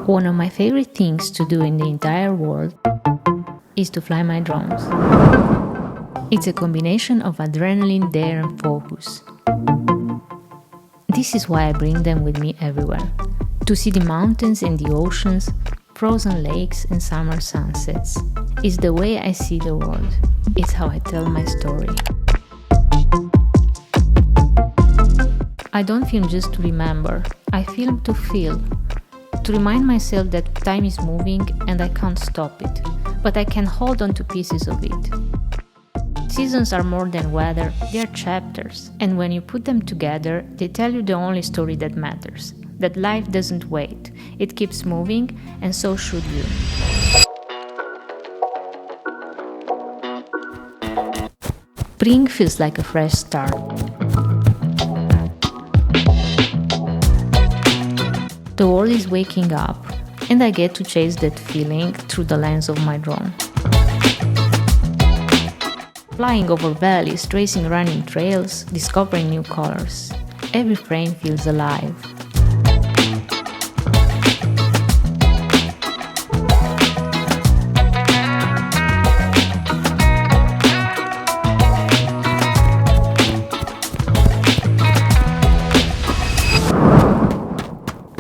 One of my favorite things to do in the entire world is to fly my drones. It's a combination of adrenaline, dare and focus. This is why I bring them with me everywhere. To see the mountains and the oceans, frozen lakes and summer sunsets. It's the way I see the world. It's how I tell my story. I don't film just to remember. I film to feel. To remind myself that time is moving and I can't stop it. But I can hold on to pieces of it. Seasons are more than weather, they are chapters. And when you put them together, they tell you the only story that matters. That life doesn't wait. It keeps moving, and so should you. Spring feels like a fresh start. The world is waking up, and I get to chase that feeling through the lens of my drone. Flying over valleys, tracing running trails, discovering new colors. Every frame feels alive.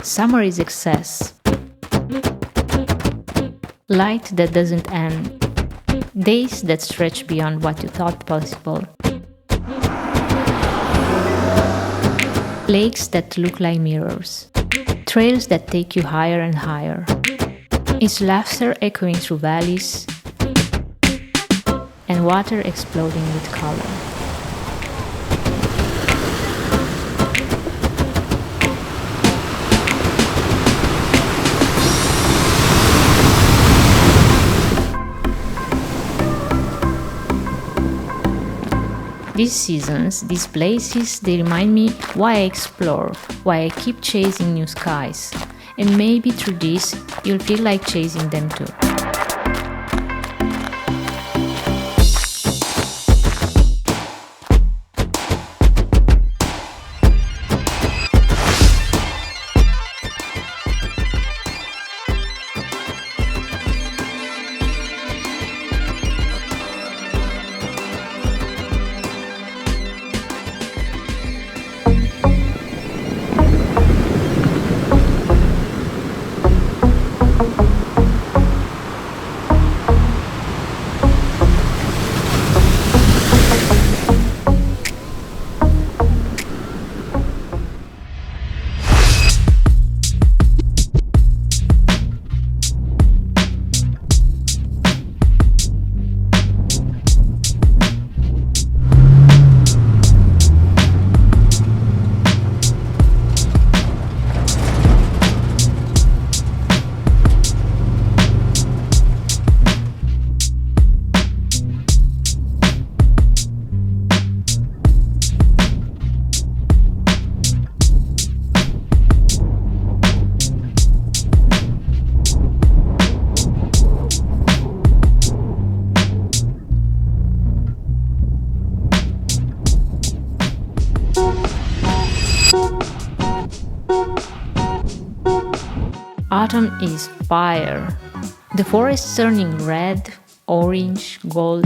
Summer is excess. Light that doesn't end. Days that stretch beyond what you thought possible. Lakes that look like mirrors. Trails that take you higher and higher. It's laughter echoing through valleys and water exploding with color. These seasons, these places, they remind me why I explore, why I keep chasing new skies. And maybe through this, you'll feel like chasing them too. Autumn is fire. The forest turning red, orange, gold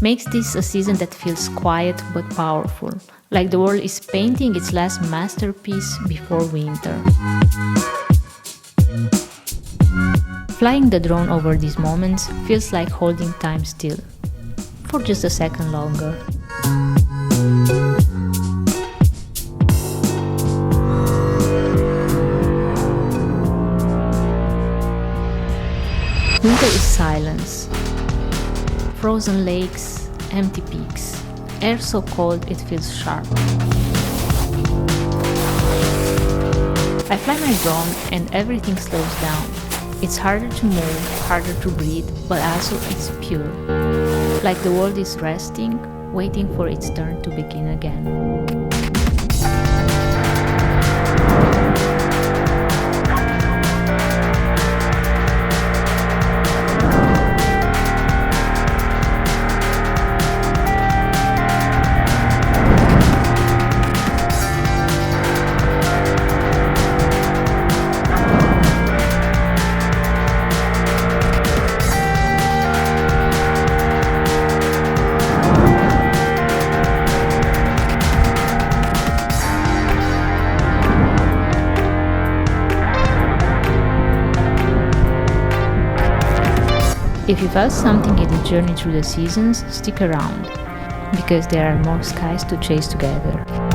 makes this a season that feels quiet but powerful, like the world is painting its last masterpiece before winter. Flying the drone over these moments feels like holding time still, for just a second longer. Winter is silence. Frozen lakes, empty peaks. Air so cold it feels sharp. I fly my drone and everything slows down. It's harder to move, harder to breathe, but also it's pure. Like the world is resting, waiting for its turn to begin again. If you felt something in the journey through the seasons, stick around, because there are more skies to chase together.